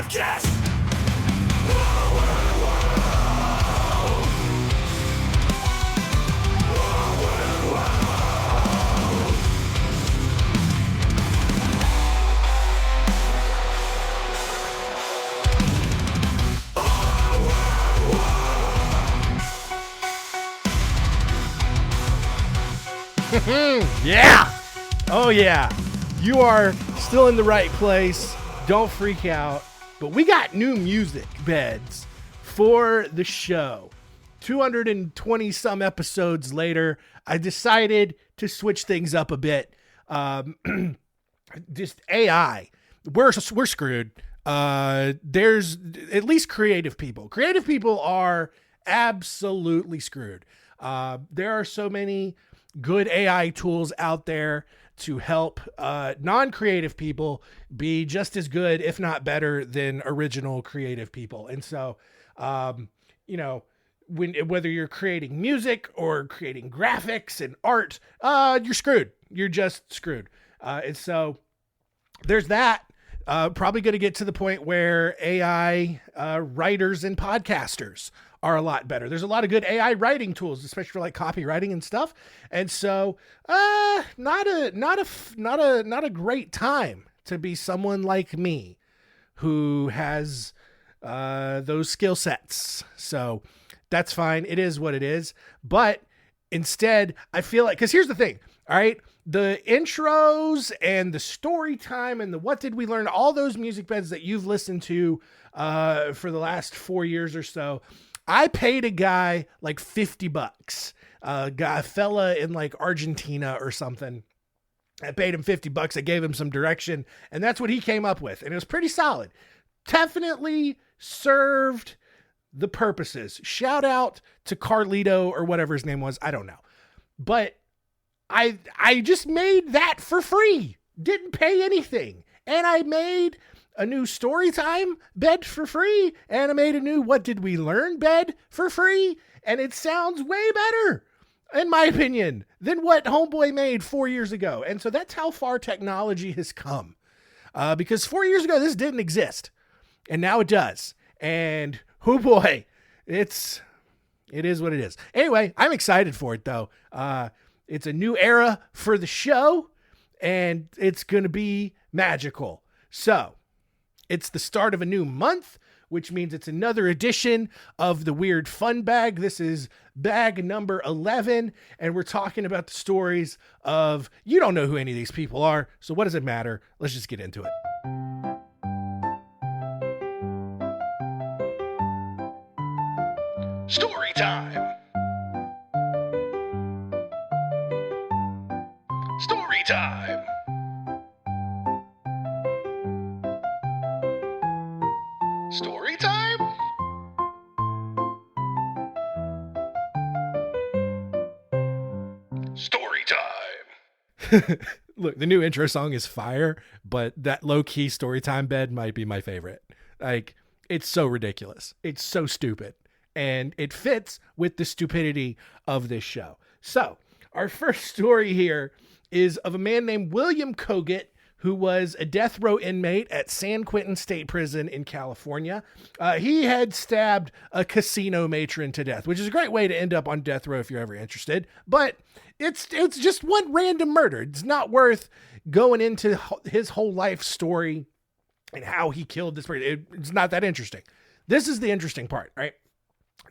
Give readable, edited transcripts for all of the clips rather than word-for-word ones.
podcast. Yeah. Oh, yeah. You are still in the right place. Don't freak out. But we got new music beds for the show. 220 some episodes later, I decided to switch things up a bit. Just AI. We're screwed. There's at least creative people. Creative people are absolutely screwed. There are so many good AI tools out there to help non-creative people be just as good, if not better, than original creative people. And so, whether you're creating music or creating graphics and art, you're screwed. You're just screwed. And so there's that. Probably going to get to the point where AI writers and podcasters are a lot better. There's a lot of good AI writing tools, especially for like copywriting and stuff. And so, not a great time to be someone like me who has those skill sets. So that's fine. It is what it is. But instead, I feel like, because here's the thing, all right? The intros and the story time and the what did we learn, all those music beds that you've listened to for the last 4 years or so, I paid a guy like $50, a fella in like Argentina or something. I paid him $50. I gave him some direction, and that's what he came up with. And it was pretty solid. Definitely served the purposes. Shout out to Carlito or whatever his name was. I don't know. But I just made that for free. Didn't pay anything. And I made a new story time bed for free. And I made a new what did we learn bed for free. And it sounds way better, in my opinion, than what Homeboy made 4 years ago. And so that's how far technology has come. Because 4 years ago, this didn't exist. And now it does. And oh boy, it is what it is. Anyway, I'm excited for it though. It's a new era for the show, and it's going to be magical. So it's the start of a new month, which means it's another edition of the Weird Fun Bag. This is bag number 11, and we're talking about the stories of, you don't know who any of these people are, so what does it matter? Let's just get into it. Story time. Story time. Story time? Story time. Look, the new intro song is fire, but that low-key story time bed might be my favorite. Like, it's so ridiculous. It's so stupid. And it fits with the stupidity of this show. So, our first story here is of a man named William Kogut, who was a death row inmate at San Quentin State Prison in California. He had stabbed a casino matron to death, which is a great way to end up on death row if you're ever interested. But it's just one random murder. It's not worth going into his whole life story and how he killed this person. It's not that interesting. This is the interesting part, right?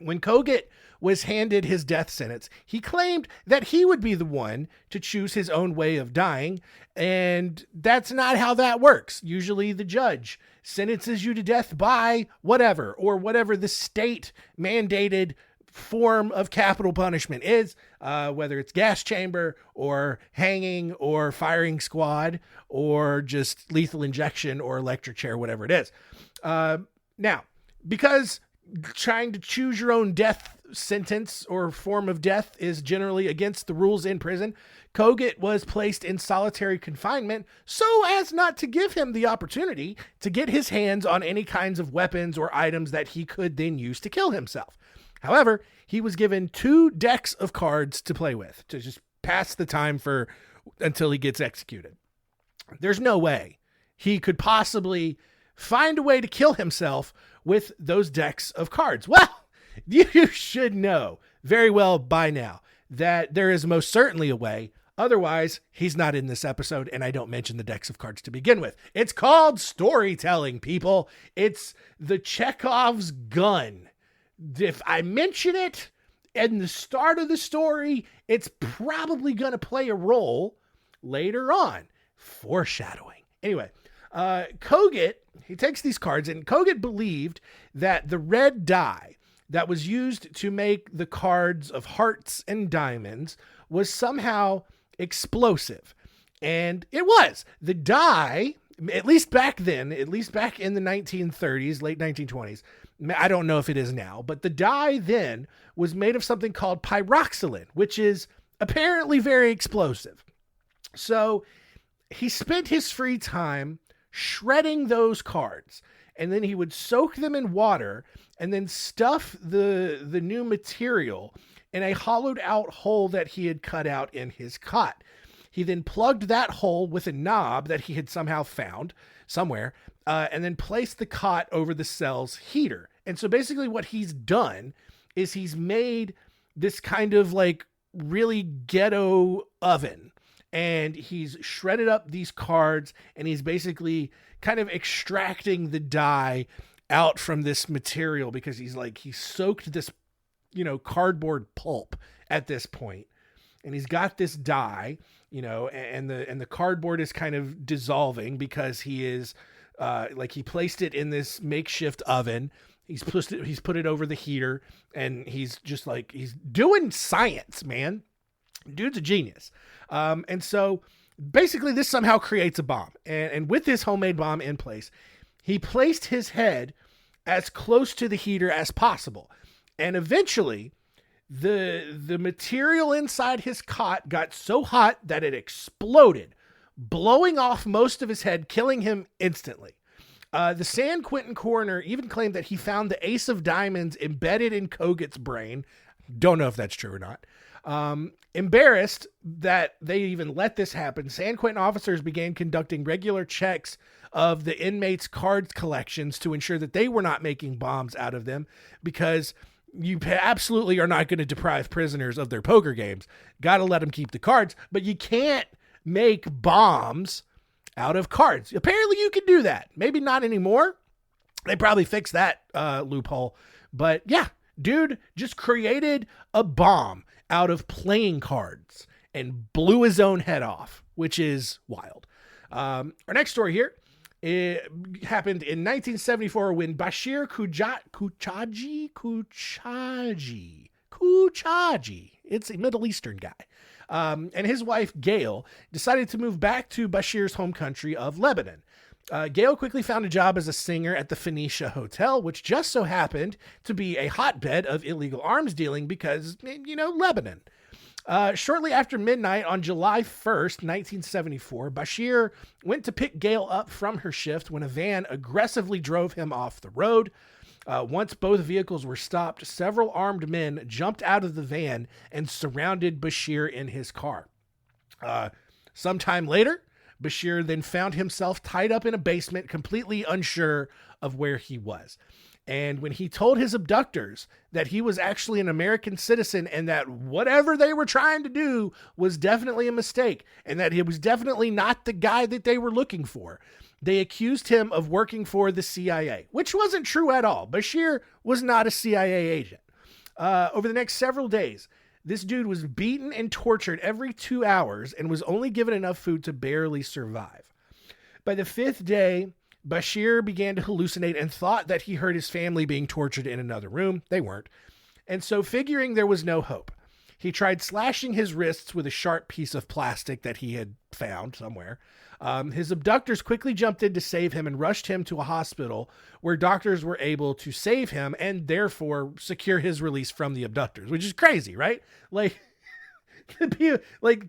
When Kogut was handed his death sentence, he claimed that he would be the one to choose his own way of dying, and that's not how that works. Usually the judge sentences you to death by whatever, or whatever the state mandated form of capital punishment is, whether it's gas chamber or hanging or firing squad or just lethal injection or electric chair, whatever it is. Now, because trying to choose your own death sentence or form of death is generally against the rules in prison, Kogut was placed in solitary confinement so as not to give him the opportunity to get his hands on any kinds of weapons or items that he could then use to kill himself. However, he was given 2 decks of cards to play with to just pass the time until he gets executed. There's no way he could possibly find a way to kill himself with those decks of cards. Well, you should know very well by now that there is most certainly a way. Otherwise, he's not in this episode, and I don't mention the decks of cards to begin with. It's called storytelling, people. It's the Chekhov's gun. If I mention it in the start of the story, it's probably going to play a role later on. Foreshadowing. Anyway, Kogut, he takes these cards, and Kogut believed that the red dye that was used to make the cards of hearts and diamonds was somehow explosive. And it was. The dye, at least back then, at least back in the 1930s, late 1920s, I don't know if it is now, but the dye then was made of something called pyroxylin, which is apparently very explosive. So he spent his free time shredding those cards, and then he would soak them in water and then stuff the new material in a hollowed out hole that he had cut out in his cot. He then plugged that hole with a knob that he had somehow found somewhere, and then placed the cot over the cell's heater. And so basically what he's done is he's made this kind of like really ghetto oven, and he's shredded up these cards, and he's basically kind of extracting the dye out from this material because he's soaked this, cardboard pulp at this point, and he's got this dye, and the cardboard is kind of dissolving because he is he placed it in this makeshift oven. He's put it over the heater, and he's doing science, man. Dude's a genius. And so basically this somehow creates a bomb, and with this homemade bomb in place, he placed his head as close to the heater as possible. And eventually the material inside his cot got so hot that it exploded, blowing off most of his head, killing him instantly. The San Quentin coroner even claimed that he found the ace of diamonds embedded in Kogut's brain. Don't know if that's true or not. Embarrassed that they even let this happen, San Quentin officers began conducting regular checks of the inmates' cards collections to ensure that they were not making bombs out of them, because you absolutely are not going to deprive prisoners of their poker games. Got to let them keep the cards, but you can't make bombs out of cards. Apparently you can do that. Maybe not anymore. They probably fixed that loophole. But yeah, dude just created a bomb out of playing cards and blew his own head off, which is wild. Our next story here, it happened in 1974 when Bashir Kouchacji, it's a Middle Eastern guy, and his wife Gail decided to move back to Bashir's home country of Lebanon. Gail quickly found a job as a singer at the Phoenicia Hotel, which just so happened to be a hotbed of illegal arms dealing because, Lebanon. Shortly after midnight on July 1st, 1974, Bashir went to pick Gail up from her shift when a van aggressively drove him off the road. Once both vehicles were stopped, several armed men jumped out of the van and surrounded Bashir in his car. Sometime later, Bashir then found himself tied up in a basement, completely unsure of where he was. And when he told his abductors that he was actually an American citizen and that whatever they were trying to do was definitely a mistake and that he was definitely not the guy that they were looking for, they accused him of working for the CIA, which wasn't true at all. Bashir was not a CIA agent. Over the next several days, this dude was beaten and tortured every 2 hours and was only given enough food to barely survive. By the 5th day, Bashir began to hallucinate and thought that he heard his family being tortured in another room. They weren't. And so, figuring there was no hope, he tried slashing his wrists with a sharp piece of plastic that he had found somewhere. His abductors quickly jumped in to save him and rushed him to a hospital where doctors were able to save him and therefore secure his release from the abductors, which is crazy, right? Like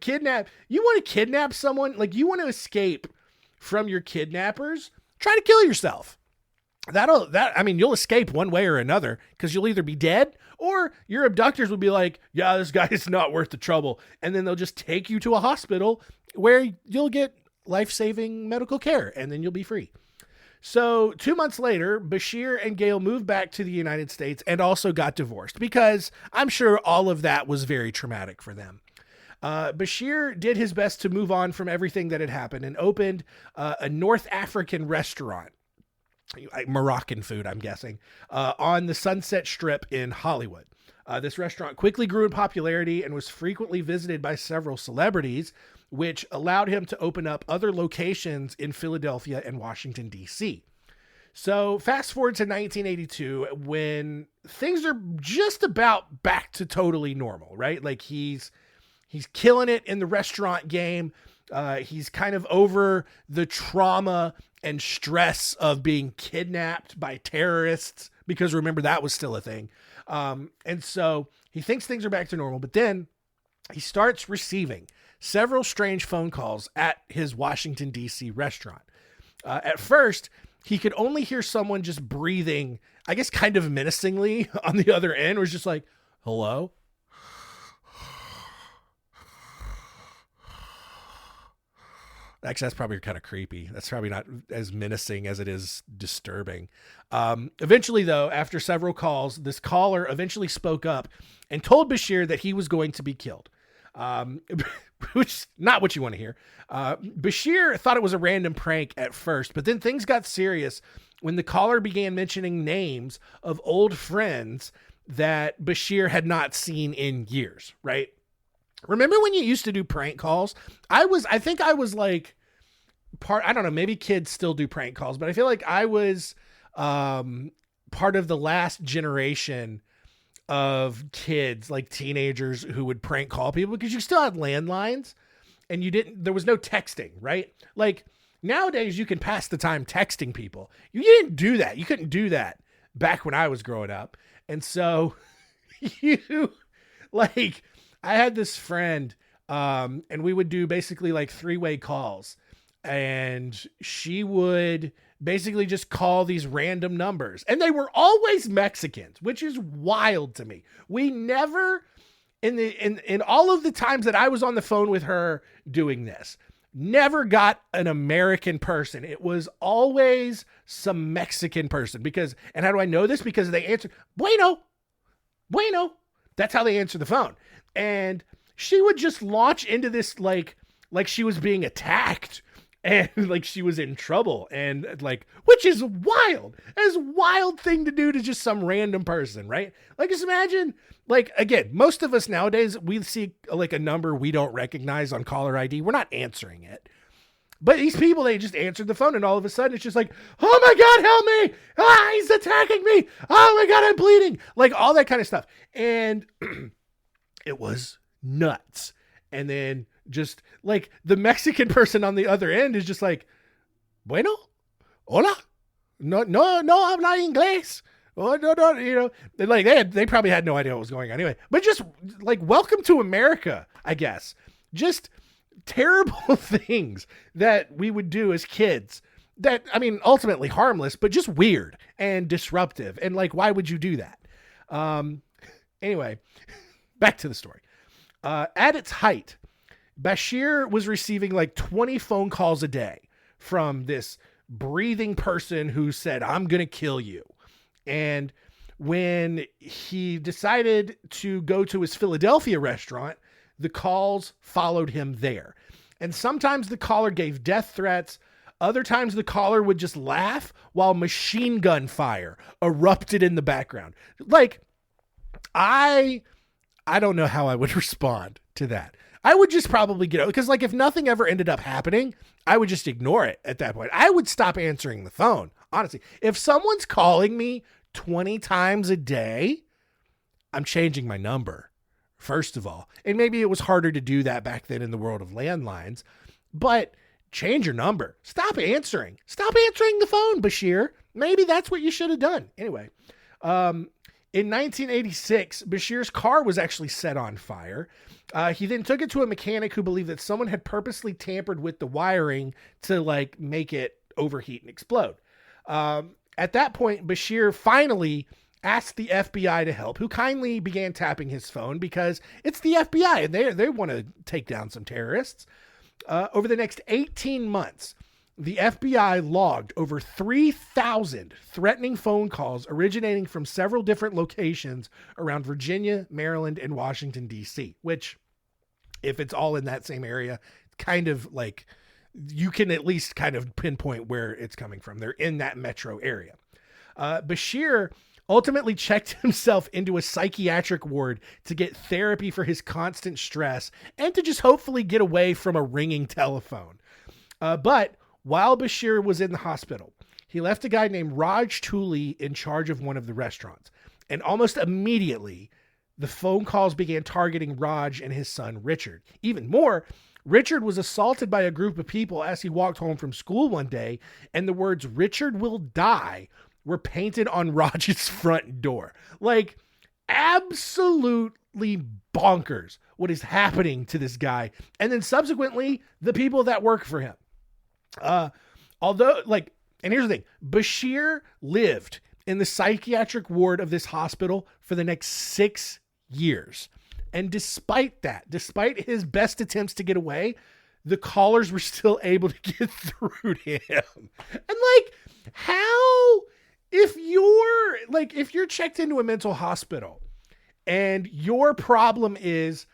kidnap. You want to kidnap someone? Like, you want to escape from your kidnappers? Try to kill yourself. You'll escape one way or another because you'll either be dead or your abductors will be like, yeah, this guy is not worth the trouble. And then they'll just take you to a hospital where you'll get life-saving medical care and then you'll be free. So 2 months later, Bashir and Gail moved back to the United States and also got divorced because I'm sure all of that was very traumatic for them. Bashir did his best to move on from everything that had happened and opened a North African restaurant, Moroccan food, I'm guessing, on the Sunset Strip in Hollywood. This restaurant quickly grew in popularity and was frequently visited by several celebrities, which allowed him to open up other locations in Philadelphia and Washington, D.C. So fast forward to 1982 when things are just about back to totally normal, right? Like he's killing it in the restaurant game. He's kind of over the trauma and stress of being kidnapped by terrorists, because remember, that was still a thing. And so he thinks things are back to normal, but then he starts receiving several strange phone calls at his Washington, D.C. restaurant. At first, he could only hear someone just breathing, I guess kind of menacingly on the other end. It was just like, hello? Actually, that's probably kind of creepy. That's probably not as menacing as it is disturbing. Eventually, though, after several calls, this caller eventually spoke up and told Bashir that he was going to be killed. Which is not what you want to hear. Bashir thought it was a random prank at first, but then things got serious when the caller began mentioning names of old friends that Bashir had not seen in years, right? Remember when you used to do prank calls? I think I was like I don't know, maybe kids still do prank calls, but I feel like I was part of the last generation of kids, like teenagers, who would prank call people, because you still had landlines and there was no texting, right? Like nowadays you can pass the time texting people. You didn't do that. You couldn't do that back when I was growing up. And so I had this friend, and we would do basically like 3-way calls, and she would basically just call these random numbers, and they were always Mexicans, which is wild to me. We never, in all of the times that I was on the phone with her doing this, never got an American person. It was always some Mexican person, and how do I know this? Because they answered, bueno. That's how they answer the phone. And she would just launch into this like she was being attacked and like she was in trouble, and like, which is wild. It's a wild thing to do to just some random person, right? Like, just imagine, like, again, most of us nowadays, we see like a number we don't recognize on caller ID. We're not answering it. But these people, they just answered the phone, and all of a sudden it's just like, oh my God, help me. Ah, he's attacking me. Oh my God, I'm bleeding. Like all that kind of stuff. And it was nuts. And then just like the Mexican person on the other end is just like, bueno, hola, no habla inglés. Oh, no, you know, like they probably had no idea what was going on anyway. But just like, welcome to America, I guess. Just terrible things that we would do as kids that, I mean, ultimately harmless, but just weird and disruptive. And like, why would you do that? Anyway, back to the story. At its height, Bashir was receiving like 20 phone calls a day from this breathing person who said, I'm going to kill you. And when he decided to go to his Philadelphia restaurant, the calls followed him there. And sometimes the caller gave death threats. Other times the caller would just laugh while machine gun fire erupted in the background. Like, I don't know how I would respond to that. I would just probably get out, because like if nothing ever ended up happening, I would just ignore it at that point. I would stop answering the phone. Honestly, if someone's calling me 20 times a day, I'm changing my number, first of all. And maybe it was harder to do that back then in the world of landlines, but change your number. Stop answering the phone, Bashir. Maybe that's what you should have done. Anyway, in 1986, Bashir's car was actually set on fire. He then took it to a mechanic who believed that someone had purposely tampered with the wiring to like make it overheat and explode. At that point, Bashir finally asked the FBI to help, who kindly began tapping his phone because it's the FBI and they want to take down some terrorists. Over the next 18 months, the FBI logged over 3,000 threatening phone calls originating from several different locations around Virginia, Maryland, and Washington, D.C., which, if it's all in that same area, kind of like you can at least kind of pinpoint where it's coming from. They're in that metro area. Bashir ultimately checked himself into a psychiatric ward to get therapy for his constant stress and to just hopefully get away from a ringing telephone. But while Bashir was in the hospital, he left a guy named Raj Tooley in charge of one of the restaurants. And almost immediately, the phone calls began targeting Raj and his son, Richard. Even more, Richard was assaulted by a group of people as he walked home from school one day, and the words "Richard will die" were painted on Raj's front door. Like, absolutely bonkers what is happening to this guy. And then subsequently, the people that work for him. Although, like, and here's the thing, Bashir lived in the psychiatric ward of this hospital for the next 6 years. And despite that, despite his best attempts to get away, the callers were still able to get through to him. And like, how, if you're checked into a mental hospital and your problem is,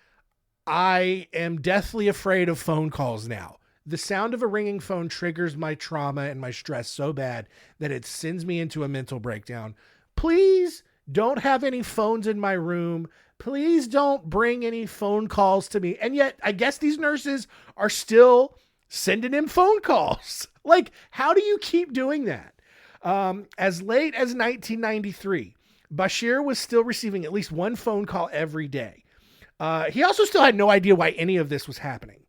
I am deathly afraid of phone calls now. The sound of a ringing phone triggers my trauma and my stress so bad that it sends me into a mental breakdown. Please don't have any phones in my room. Please don't bring any phone calls to me. And yet, I guess these nurses are still sending him phone calls. Like, how do you keep doing that? As late as 1993, Bashir was still receiving at least one phone call every day. He also still had no idea why any of this was happening.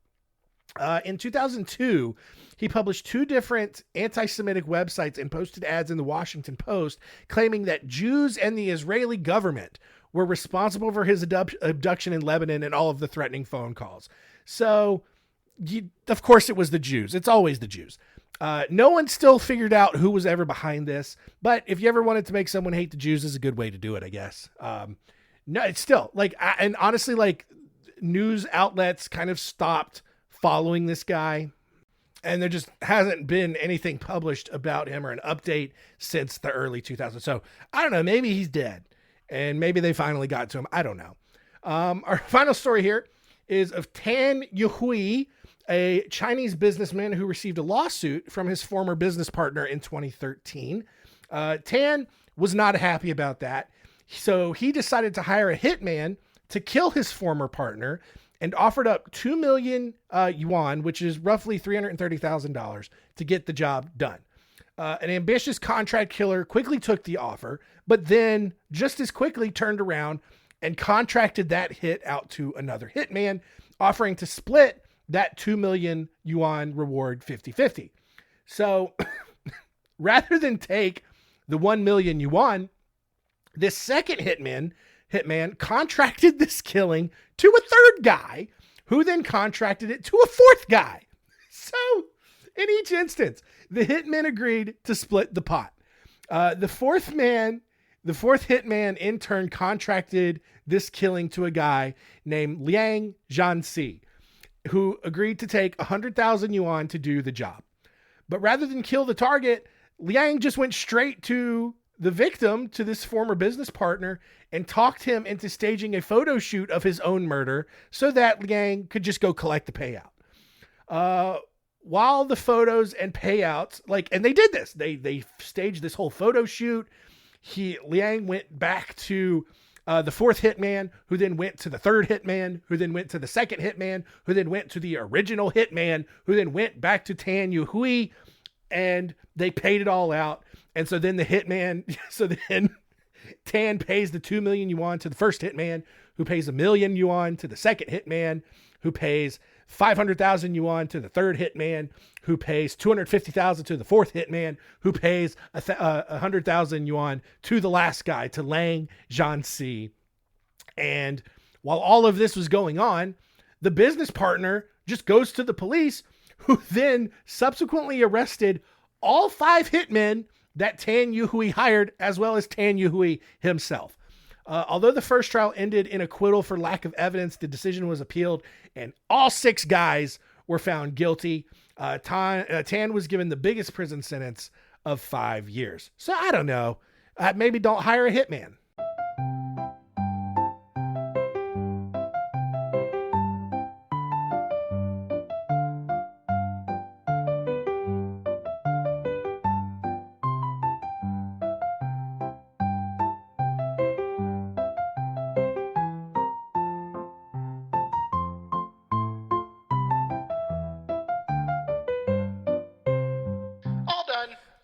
In 2002, he published 2 different anti-Semitic websites and posted ads in the Washington Post claiming that Jews and the Israeli government were responsible for his abduction in Lebanon and all of the threatening phone calls. So, of course, it was the Jews. It's always the Jews. No one still figured out who was ever behind this, but if you ever wanted to make someone hate the Jews, is a good way to do it, I guess. No, it's still like, and honestly, like, news outlets kind of stopped following this guy, and there just hasn't been anything published about him or an update since the early 2000s. So I don't know, maybe he's dead and maybe they finally got to him. I don't know. Our final story here is of Tan Youhui, a Chinese businessman who received a lawsuit from his former business partner in 2013. Tan was not happy about that. So he decided to hire a hitman to kill his former partner and offered up 2 million yuan, which is roughly $330,000, to get the job done. An ambitious contract killer quickly took the offer, but then just as quickly turned around and contracted that hit out to another hitman, offering to split that 2 million yuan reward 50-50. So rather than take the 1 million yuan, this second hitman contracted this killing to a third guy, who then contracted it to a fourth guy. So in each instance, the hitmen agreed to split the pot. The fourth hitman in turn contracted this killing to a guy named Liang Zhanxi, who agreed to take 100,000 yuan to do the job. But rather than kill the target, Liang just went straight to the victim, to this former business partner, and talked him into staging a photo shoot of his own murder so that Liang could just go collect the payout. While the photos and payouts, and they did this, they staged this whole photo shoot. Liang went back to the fourth hitman, who then went to the third hitman, who then went to the second hitman, who then went to the original hitman, who then went back to Tan Youhui, and they paid it all out. And so then Tan pays the 2 million yuan to the first hitman, who pays 1 million yuan to the second hitman, who pays 500,000 yuan to the third hitman, who pays 250,000 to the fourth hitman, who pays 100,000 yuan to the last guy, to Liang Zhanxi. And while all of this was going on, the business partner just goes to the police, who then subsequently arrested all 5 hitmen that Tan Youhui hired, as well as Tan Youhui himself. Although the first trial ended in acquittal for lack of evidence, the decision was appealed, and all 6 guys were found guilty. Tan was given the biggest prison sentence of 5 years. So I don't know. Maybe don't hire a hitman.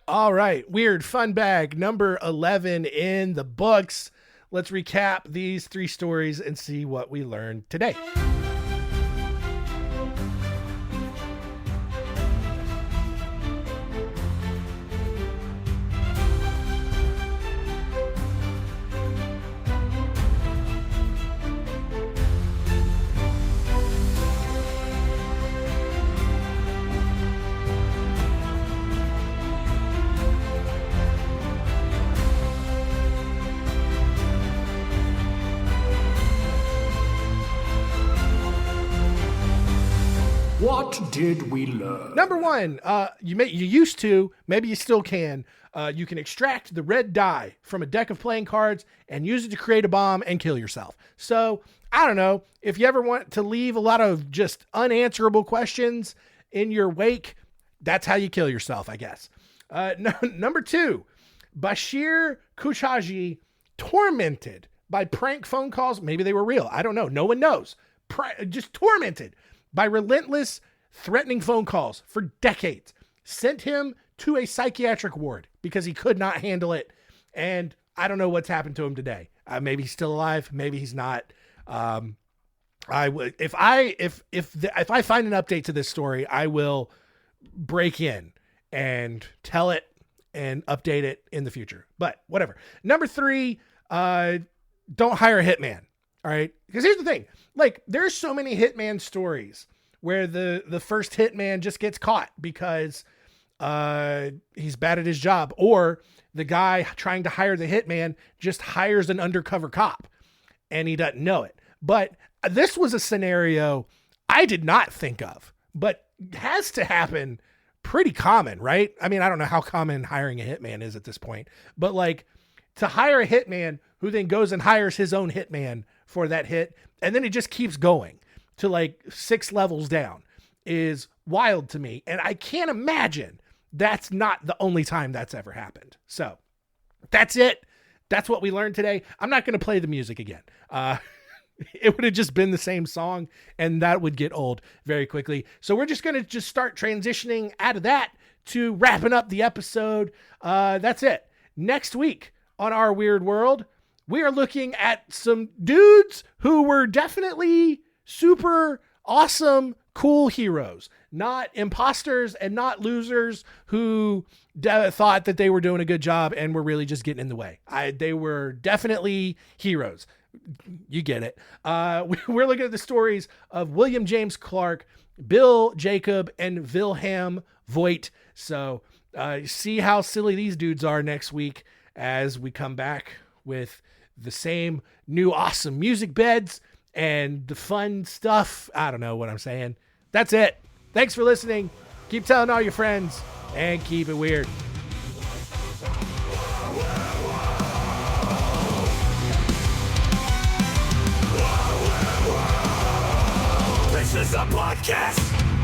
All right, weird fun bag number 11 in the books. Let's recap these 3 stories and see what we learned today. What did we learn? Number 1, you used to, maybe you still can. You can extract the red dye from a deck of playing cards and use it to create a bomb and kill yourself. So I don't know if you ever want to leave a lot of just unanswerable questions in your wake. That's how you kill yourself, I guess. Number 2, Bashir Kouchacji tormented by prank phone calls. Maybe they were real. I don't know. No one knows. Just tormented by relentless, threatening phone calls for decades, sent him to a psychiatric ward because he could not handle it. And I don't know what's happened to him today. Maybe he's still alive. Maybe he's not. I would, if I find an update to this story, I will break in and tell it and update it in the future. But whatever. Number 3, don't hire a hitman. All right. Because here's the thing, like there's so many hitman stories where the first hitman just gets caught because he's bad at his job, or the guy trying to hire the hitman just hires an undercover cop and he doesn't know it. But this was a scenario I did not think of, but has to happen pretty common, right? I mean, I don't know how common hiring a hitman is at this point, but like to hire a hitman who then goes and hires his own hitman for that hit, and then it just keeps going to like 6 levels down, is wild to me. And I can't imagine that's not the only time that's ever happened. So that's it. That's what we learned today. I'm not going to play the music again. It would have just been the same song and that would get old very quickly. So we're just going to start transitioning out of that to wrapping up the episode. That's it. Next week on Our Weird World, we are looking at some dudes who were definitely super awesome, cool heroes, not imposters and not losers who thought that they were doing a good job and were really just getting in the way. They were definitely heroes. You get it. We're looking at the stories of William James Clark, Bill Jacob, and Wilhelm Voigt. So see how silly these dudes are next week as we come back with the same new awesome music beds and the fun stuff. I don't know what I'm saying. That's it. Thanks for listening. Keep telling all your friends and keep it weird. This is a podcast